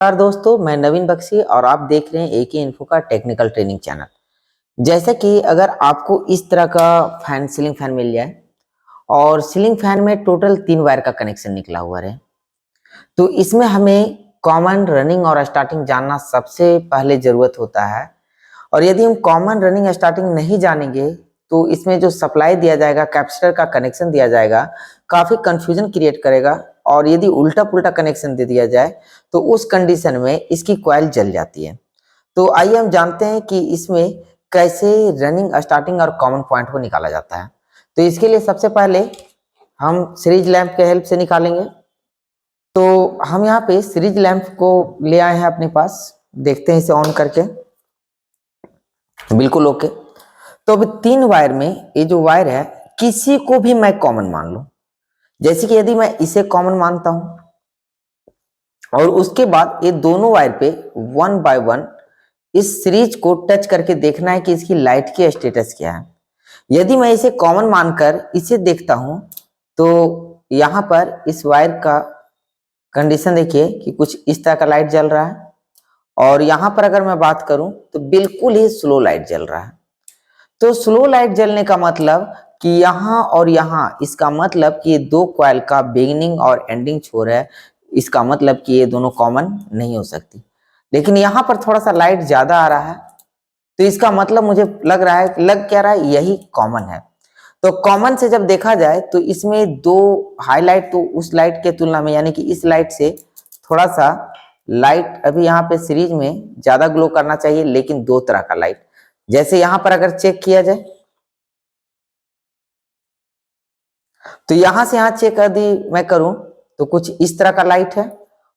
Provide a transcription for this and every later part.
नमस्कार दोस्तों, मैं नवीन बख्शी और आप देख रहे हैं एके इन्फो का टेक्निकल ट्रेनिंग चैनल। जैसा कि अगर आपको इस तरह का फैन सीलिंग फैन मिल जाए और सीलिंग फैन में टोटल 3 वायर का कनेक्शन निकला हुआ रहे, तो इसमें हमें कॉमन रनिंग और स्टार्टिंग जानना सबसे पहले जरूरत होता है। और यदि हम कॉमन रनिंग स्टार्टिंग नहीं जानेंगे तो इसमें जो सप्लाई दिया जाएगा, कैपेसिटर का कनेक्शन दिया जाएगा, काफ़ी कंफ्यूजन क्रिएट करेगा। और यदि उल्टा पुल्टा कनेक्शन दे दिया जाए तो उस कंडीशन में इसकी कॉइल जल जाती है। तो आइए हम जानते हैं कि इसमें कैसे रनिंग स्टार्टिंग और कॉमन पॉइंट को निकाला जाता है। तो इसके लिए सबसे पहले हम सीरीज लैंप के हेल्प से निकालेंगे। तो हम यहाँ पे सीरीज लैंप को ले आए हैं अपने पास, देखते हैं इसे ऑन करके। बिल्कुल ओके। तो अब 3 वायर में ये जो वायर है किसी को भी मैं कॉमन मान लूं। जैसे कि यदि मैं इसे कॉमन मानता हूं और उसके बाद ये दोनों वायर पे 1 बाय 1 इस सीरीज को टच करके देखना है कि इसकी लाइट की स्टेटस क्या है। यदि मैं इसे कॉमन मानकर इसे देखता हूं तो यहां पर इस वायर का कंडीशन देखिए कि कुछ इस तरह का लाइट जल रहा है। और यहां पर अगर मैं बात करूं तो बिल्कुल ही स्लो लाइट जल रहा है। तो स्लो लाइट जलने का मतलब कि यहाँ और यहाँ, इसका मतलब कि ये दो कॉइल का बिगिनिंग और एंडिंग छोर है। इसका मतलब कि ये दोनों कॉमन नहीं हो सकती। लेकिन यहाँ पर थोड़ा सा लाइट ज्यादा आ रहा है, तो इसका मतलब मुझे लग रहा है, लग क्या रहा है, यही कॉमन है। तो कॉमन से जब देखा जाए तो इसमें दो हाईलाइट तो उस लाइट के तुलना में, यानी कि इस लाइट से थोड़ा सा लाइट अभी यहाँ पे सीरीज में ज्यादा ग्लो करना चाहिए, लेकिन दो तरह का लाइट। जैसे यहां पर अगर चेक किया जाए तो यहां से यहां चेक यदि मैं करूं तो कुछ इस तरह का लाइट है,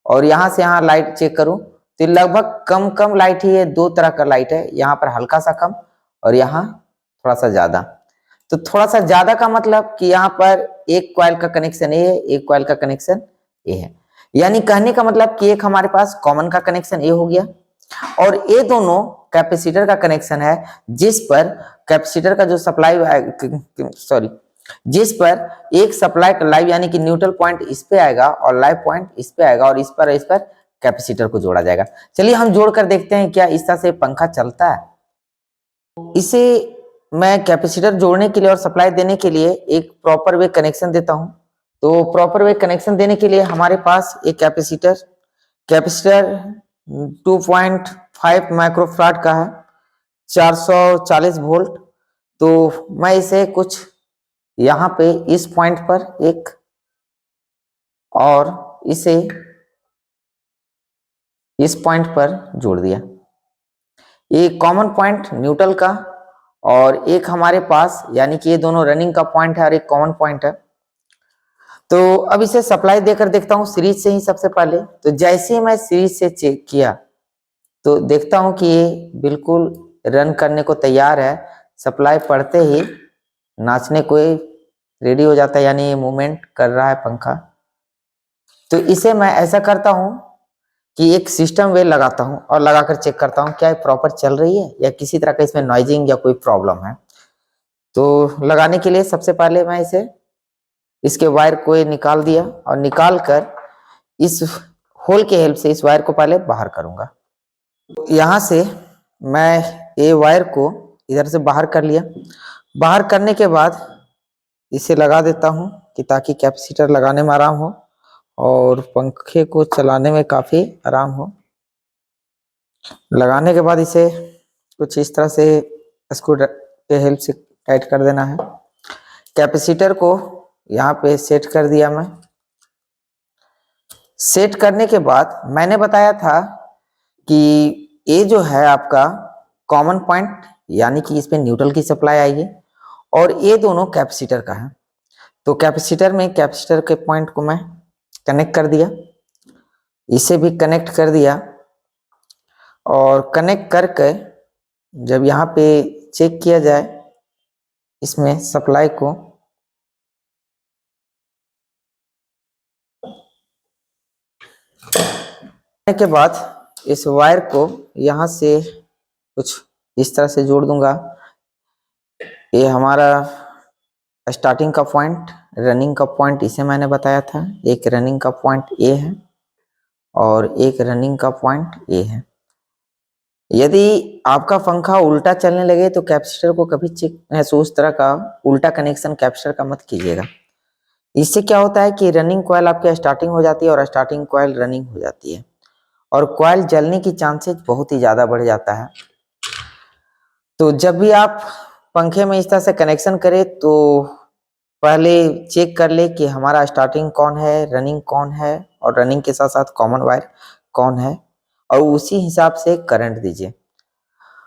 और यहां से यहां लाइट चेक करूं तो लगभग कम कम लाइट ही है, दो तरह का लाइट है। यहां पर हल्का सा कम और यहां थोड़ा सा ज्यादा। तो थोड़ा सा ज्यादा का मतलब कि यहाँ पर एक कॉइल का कनेक्शन ए है, एक कॉइल का कनेक्शन ए है। यानी कहने का मतलब कि एक हमारे पास कॉमन का कनेक्शन ए हो गया और ये दोनों कैपेसिटर का कनेक्शन है, जिस पर कैपेसिटर का जो सप्लाई, सॉरी, जिस पर एक सप्लाई का लाइव यानी कि न्यूट्रल पॉइंट इस पे आएगा और लाइव पॉइंट इस पे आएगा और इस पर कैपेसिटर को जोड़ा जाएगा। चलिए हम जोड़कर देखते हैं क्या इस तरह से पंखा चलता है। इसे मैं कैपेसिटर जोड़ने के लिए और सप्लाई देने के लिए एक प्रॉपर वे कनेक्शन देता हूं। तो प्रॉपर वे कनेक्शन देने के लिए हमारे पास एक कैपेसिटर कैपेसिटर 2.5 माइक्रोफराड का है, 440 वोल्ट। तो मैं इसे कुछ यहाँ पे इस पॉइंट पर एक और इसे इस पॉइंट पर जोड़ दिया। ये कॉमन पॉइंट न्यूट्रल का और एक हमारे पास, यानी कि ये दोनों रनिंग का पॉइंट है और एक कॉमन पॉइंट है। तो अब इसे सप्लाई देकर देखता हूँ सीरीज से ही सबसे पहले। तो जैसे ही मैं सीरीज से चेक किया तो देखता हूं कि ये बिल्कुल रन करने को तैयार है। सप्लाई पड़ते ही नाचने को रेडी हो जाता है, यानी ये मूवमेंट कर रहा है पंखा। तो इसे मैं ऐसा करता हूं कि एक सिस्टम वे लगाता हूं और लगाकर चेक करता हूं क्या ये प्रॉपर चल रही है या किसी तरह का इसमें नॉइजिंग या कोई प्रॉब्लम है। तो लगाने के लिए सबसे पहले मैं इसके वायर को निकाल दिया और निकाल कर इस होल के हेल्प से इस वायर को पहले बाहर करूंगा। यहाँ से मैं ये वायर को इधर से बाहर कर लिया। बाहर करने के बाद इसे लगा देता हूँ कि ताकि कैपेसिटर लगाने में आराम हो और पंखे को चलाने में काफी आराम हो। लगाने के बाद इसे कुछ इस तरह से स्क्रू के हेल्प से टाइट कर देना है। कैपेसिटर को यहाँ पे सेट कर दिया मैं। सेट करने के बाद मैंने बताया था कि ये जो है आपका कॉमन पॉइंट, यानी कि इस पे न्यूट्रल की सप्लाई आएगी और ये दोनों कैपेसिटर का है। तो कैपेसिटर में कैपेसिटर के पॉइंट को मैं कनेक्ट कर दिया, इसे भी कनेक्ट कर दिया और कनेक्ट करके जब यहाँ पे चेक किया जाए इसमें सप्लाई को, के बाद इस वायर को यहाँ से कुछ इस तरह से जोड़ दूंगा। ये हमारा स्टार्टिंग का पॉइंट, रनिंग का पॉइंट इसे मैंने बताया था, एक रनिंग का पॉइंट ए है और एक रनिंग का पॉइंट ये है। यदि आपका पंखा उल्टा चलने लगे तो कैपेसिटर को कभी चेक उस तरह का उल्टा कनेक्शन कैपेसिटर का मत कीजिएगा। इससे क्या होता है कि रनिंग कॉइल आपके स्टार्टिंग हो जाती है और स्टार्टिंग कॉइल रनिंग हो जाती है और कॉइल जलने की चांसेस बहुत ही ज़्यादा बढ़ जाता है। तो जब भी आप पंखे में इस तरह से कनेक्शन करें तो पहले चेक कर ले कि हमारा स्टार्टिंग कौन है, रनिंग कौन है और रनिंग के साथ साथ कॉमन वायर कौन है और उसी हिसाब से करंट दीजिए।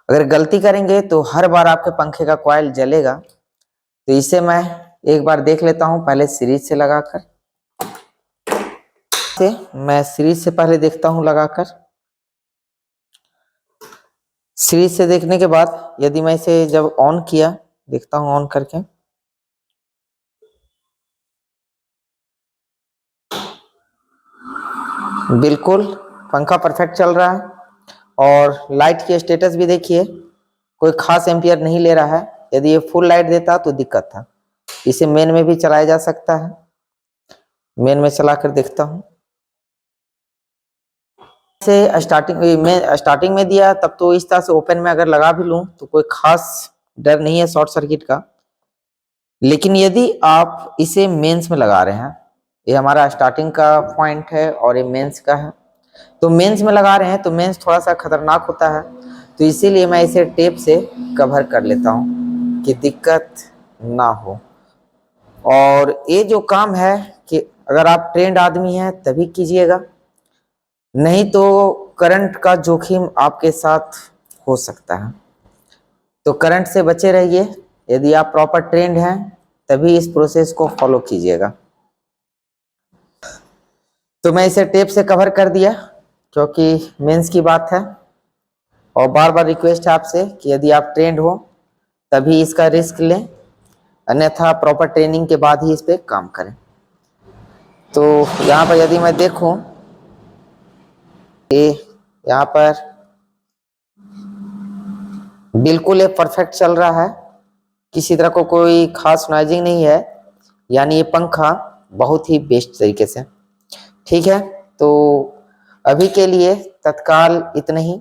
अगर गलती करेंगे तो हर बार आपके पंखे का कॉइल जलेगा। तो इसे मैं एक बार देख लेता हूं, पहले सीरीज से लगाकर मैं सीरीज से पहले देखता हूं लगाकर। सीरीज से देखने के बाद यदि मैं इसे जब ऑन किया, देखता हूं ऑन करके, बिल्कुल पंखा परफेक्ट चल रहा है और लाइट की स्टेटस भी देखिए, कोई खास एम्पियर नहीं ले रहा है। यदि ये फुल लाइट देता तो दिक्कत था। इसे मेन में भी चलाया जा सकता है, मेन में चला कर देखता हूं। से स्टार्टिंग में दिया तब तो इस तरह से ओपन में अगर लगा भी लूं तो कोई खास डर नहीं है शॉर्ट सर्किट का। लेकिन यदि आप इसे मेंस में लगा रहे हैं, ये हमारा स्टार्टिंग का पॉइंट है और ये मेंस का है, तो मेंस में लगा रहे हैं तो मेंस थोड़ा सा खतरनाक होता है। तो इसीलिए मैं इसे टेप से कवर कर लेता हूं कि दिक्कत ना हो। और ये जो काम है कि अगर आप ट्रेंड आदमी हैं तभी कीजिएगा, नहीं तो करंट का जोखिम आपके साथ हो सकता है। तो करंट से बचे रहिए। यदि आप प्रॉपर ट्रेंड हैं तभी इस प्रोसेस को फॉलो कीजिएगा। तो मैं इसे टेप से कवर कर दिया क्योंकि मेंस की बात है और बार बार रिक्वेस्ट है आपसे कि यदि आप ट्रेंड हो तभी इसका रिस्क लें, अन्यथा प्रॉपर ट्रेनिंग के बाद ही इस पे काम करें। तो यहाँ पर यदि मैं देखूं, ये यहाँ पर बिल्कुल ये परफेक्ट चल रहा है, किसी तरह को कोई खास नॉइजिंग नहीं है, यानी ये पंखा बहुत ही बेस्ट तरीके से ठीक है। तो अभी के लिए तत्काल इतना ही।